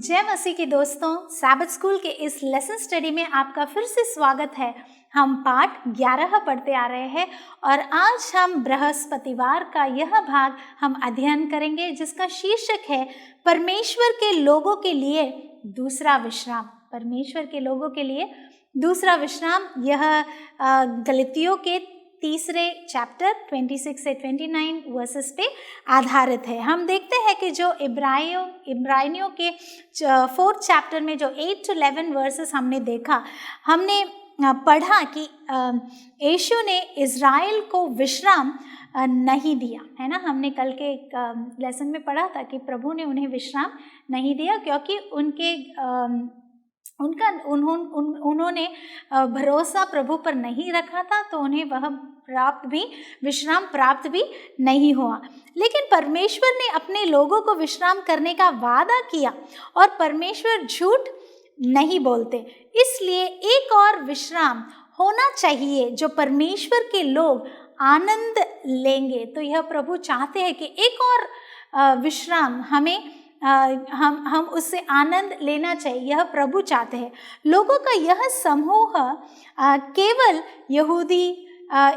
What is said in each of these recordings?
जय मसीह के दोस्तों, सैबथ स्कूल के इस लेसन स्टडी में आपका फिर से स्वागत है। हम पाठ 11 पढ़ते आ रहे हैं और आज हम बृहस्पतिवार का यह भाग हम अध्ययन करेंगे जिसका शीर्षक है परमेश्वर के लोगों के लिए दूसरा विश्राम। परमेश्वर के लोगों के लिए दूसरा विश्राम। यह गलातियों के तीसरे चैप्टर 26 से 29 वर्सेस पे आधारित है। हम देखते हैं कि जो इब्रानियों के 4th चैप्टर में जो 8 to 11 वर्सेस हमने देखा, हमने पढ़ा कि यीशु ने इज़राइल को विश्राम नहीं दिया, है ना। हमने कल के लेसन में पढ़ा था कि प्रभु ने उन्हें विश्राम नहीं दिया क्योंकि उन्होंने भरोसा प्रभु पर नहीं रखा था, तो उन्हें वह विश्राम प्राप्त भी नहीं हुआ। लेकिन परमेश्वर ने अपने लोगों को विश्राम करने का वादा किया और परमेश्वर झूठ नहीं बोलते, इसलिए एक और विश्राम होना चाहिए जो परमेश्वर के लोग आनंद लेंगे। तो यह प्रभु चाहते हैं कि एक और विश्राम हम उससे आनंद लेना चाहिए, यह प्रभु चाहते हैं। लोगों का यह समूह केवल यहूदी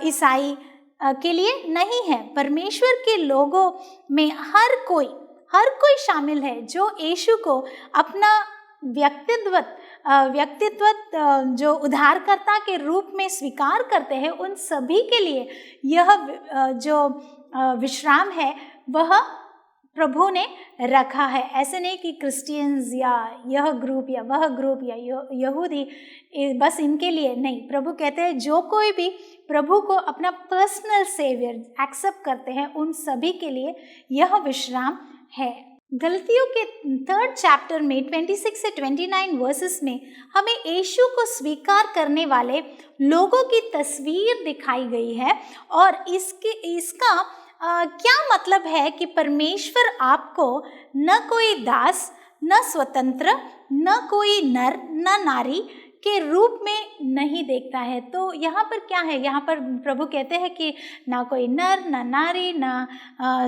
ईसाई के लिए नहीं है, परमेश्वर के लोगों में हर कोई शामिल है जो यीशु को अपना व्यक्तित्व जो उद्धारकर्ता के रूप में स्वीकार करते हैं। उन सभी के लिए यह जो विश्राम है वह प्रभु ने रखा है। ऐसे नहीं कि क्रिश्चियंस या यह ग्रुप या वह ग्रुप या यहूदी बस इनके लिए नहीं। प्रभु कहते हैं जो कोई भी प्रभु को अपना पर्सनल सेवियर एक्सेप्ट करते हैं उन सभी के लिए यह विश्राम है। गलातियों के 3rd चैप्टर में 26 से 29 वर्सेस में हमें यीशु को स्वीकार करने वाले लोगों की तस्वीर दिखाई गई है और इसका क्या मतलब है कि परमेश्वर आपको न कोई दास, न स्वतंत्र, न कोई नर, न नारी के रूप में नहीं देखता है। तो यहाँ पर क्या है? यहाँ पर प्रभु कहते हैं कि ना कोई नर, न नारी, न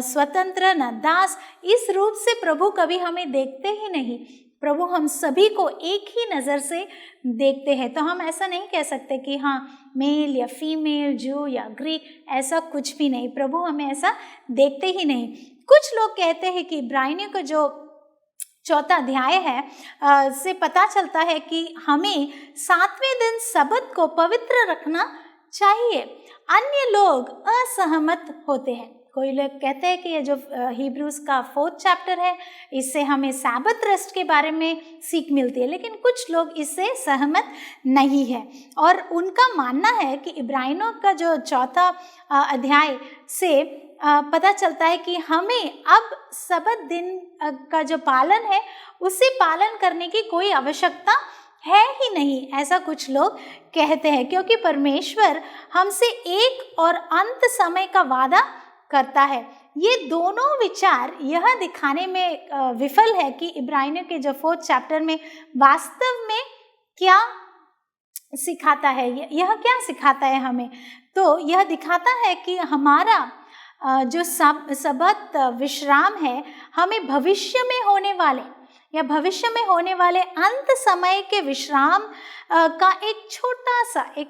स्वतंत्र, न दास, इस रूप से प्रभु कभी हमें देखते ही नहीं। प्रभु हम सभी को एक ही नज़र से देखते हैं। तो हम ऐसा नहीं कह सकते कि हाँ मेल या फीमेल, जू या ग्रीक, ऐसा कुछ भी नहीं। प्रभु हमें ऐसा देखते ही नहीं। कुछ लोग कहते हैं कि इब्रानियों का जो 4था अध्याय है से पता चलता है कि हमें 7वें दिन सबत को पवित्र रखना चाहिए। अन्य लोग असहमत होते हैं। कोई लोग कहते हैं कि ये जो हिब्रूज का 4th चैप्टर है इससे हमें सैबत रेस्ट के बारे में सीख मिलती है, लेकिन कुछ लोग इससे सहमत नहीं है और उनका मानना है कि इब्रानियों का जो 4था अध्याय से पता चलता है कि हमें अब सबत दिन का जो पालन है उसे पालन करने की कोई आवश्यकता है ही नहीं। ऐसा कुछ लोग कहते हैं क्योंकि परमेश्वर हमसे एक और अंत समय का वादा करता है। ये दोनों विचार यह दिखाने में विफल है कि इब्रानियों के जो 4th चैप्टर में वास्तव में क्या सिखाता है। यह क्या सिखाता है हमें? तो यह दिखाता है कि हमारा जो सबत विश्राम है हमें भविष्य में होने वाले अंत समय के विश्राम का एक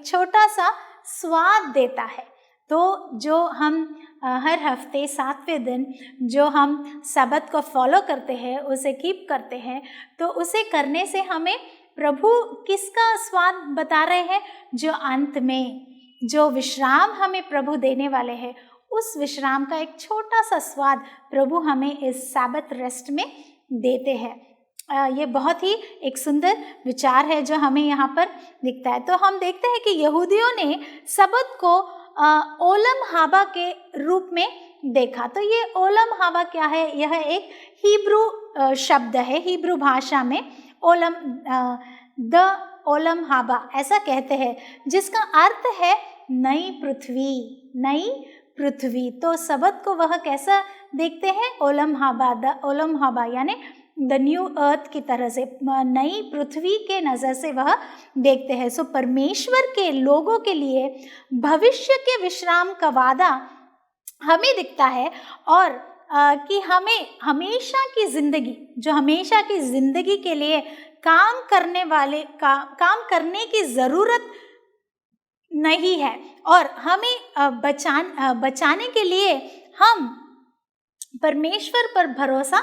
छोटा सा स्वाद देता है। तो जो हम हर हफ्ते 7वें दिन जो हम सबत को फॉलो करते हैं, उसे कीप करते हैं, तो उसे करने से हमें प्रभु किसका स्वाद बता रहे हैं? जो अंत में जो विश्राम हमें प्रभु देने वाले हैं, उस विश्राम का एक छोटा सा स्वाद प्रभु हमें इस सैबत रेस्ट में देते हैं। ये बहुत ही एक सुंदर विचार है जो हमें यहाँ पर दिखता है। तो हम देखते हैं कि यहूदियों ने सबत को ओलम हाबा के रूप में देखा। तो ये ओलम हाबा क्या है? यह एक हिब्रू शब्द है। हिब्रू भाषा में ओलम हाबा ऐसा कहते हैं, जिसका अर्थ है नई पृथ्वी। तो सबत को वह कैसा देखते हैं? ओलम हाबा यानी द न्यू अर्थ की तरह से, नई पृथ्वी के नज़र से वह देखते हैं। सो परमेश्वर के लोगों के लिए भविष्य के विश्राम का वादा हमें दिखता है और कि हमें हमेशा की ज़िंदगी, जो हमेशा की ज़िंदगी के लिए काम करने की ज़रूरत नहीं है, और हमें बचाने के लिए हम परमेश्वर पर भरोसा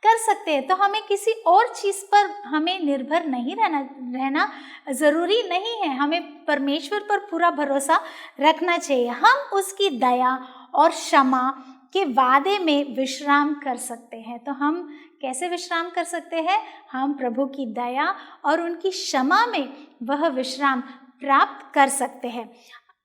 कर सकते हैं। तो हमें किसी और चीज़ पर हमें निर्भर नहीं रहना ज़रूरी नहीं है। हमें परमेश्वर पर पूरा भरोसा रखना चाहिए। हम उसकी दया और क्षमा के वादे में विश्राम कर सकते हैं। तो हम कैसे विश्राम कर सकते हैं? हम प्रभु की दया और उनकी क्षमा में वह विश्राम प्राप्त कर सकते हैं।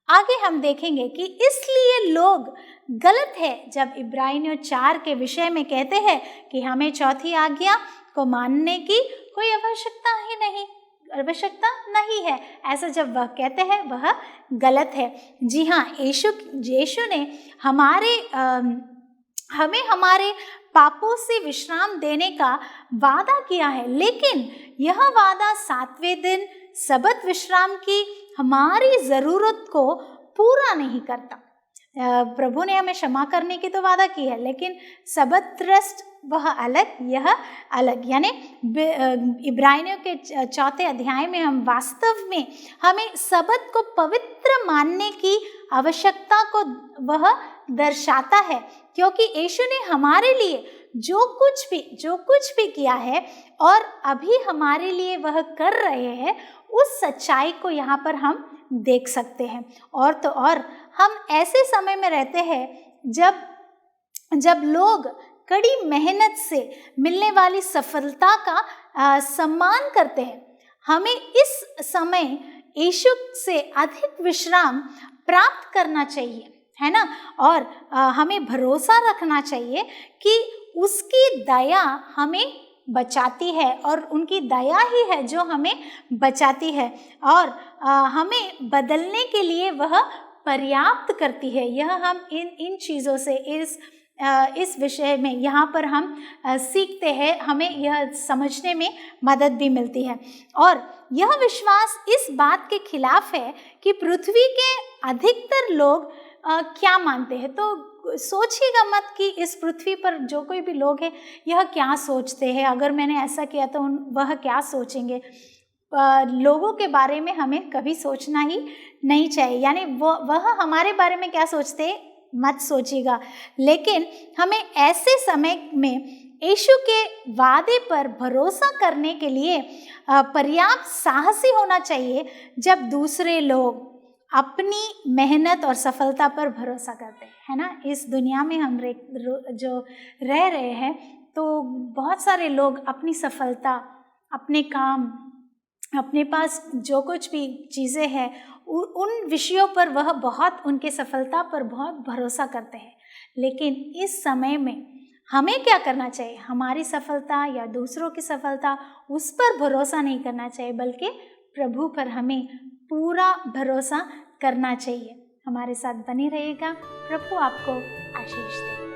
आगे हम देखेंगे कि इसलिए लोग गलत है जब इब्रानियों 4 के विषय में कहते हैं कि हमें चौथी आज्ञा को मानने की कोई आवश्यकता नहीं है। ऐसा जब वह कहते हैं वह गलत है। जी हाँ, यीशु ने हमें हमारे पापों से विश्राम देने का वादा किया है, लेकिन यह वादा 7वें दिन सबत विश्राम की हमारी ज़रूरत को पूरा नहीं करता। प्रभु ने हमें क्षमा करने की तो वादा की है, लेकिन सबत रेस्ट वह अलग, यह अलग। यानी इब्रानियों के 4 अध्याय में हम वास्तव में हमें सबत को पवित्र मानने की आवश्यकता को वह दर्शाता है, क्योंकि यीशु ने हमारे लिए जो कुछ भी किया है और अभी हमारे लिए वह कर रहे हैं, उस सच्चाई को यहाँ पर हम देख सकते हैं। और तो और हम ऐसे समय में रहते हैं जब लोग कड़ी मेहनत से मिलने वाली सफलता का सम्मान करते हैं। हमें इस समय यीशु से अधिक विश्राम प्राप्त करना चाहिए, है ना? और हमें भरोसा रखना चाहिए कि उसकी दया हमें बचाती है, और उनकी दया ही है जो हमें बचाती है, और हमें बदलने के लिए वह पर्याप्त करती है। यह हम इन चीज़ों से इस विषय में यहाँ पर हम सीखते हैं, हमें यह समझने में मदद भी मिलती है। और यह विश्वास इस बात के खिलाफ है कि पृथ्वी के अधिकतर लोग क्या मानते हैं। तो सोचिएगा मत कि इस पृथ्वी पर जो कोई भी लोग हैं यह क्या सोचते हैं, अगर मैंने ऐसा किया तो वह क्या सोचेंगे। लोगों के बारे में हमें कभी सोचना ही नहीं चाहिए, यानी वह हमारे बारे में क्या सोचते हैं मत सोचिएगा। लेकिन हमें ऐसे समय में यीशु के वादे पर भरोसा करने के लिए पर्याप्त साहसी होना चाहिए, जब दूसरे लोग अपनी मेहनत और सफलता पर भरोसा करते हैं, है ना? इस दुनिया में हम जो रह रहे हैं, तो बहुत सारे लोग अपनी सफलता, अपने काम, अपने पास जो कुछ भी चीज़ें हैं, उन विषयों पर वह बहुत उनके सफलता पर बहुत भरोसा करते हैं। लेकिन इस समय में हमें क्या करना चाहिए? हमारी सफलता या दूसरों की सफलता, उस पर भरोसा नहीं करना चाहिए, बल्कि प्रभु पर हमें पूरा भरोसा करना चाहिए। हमारे साथ बने रहिएगा। प्रभु आपको आशीष दे।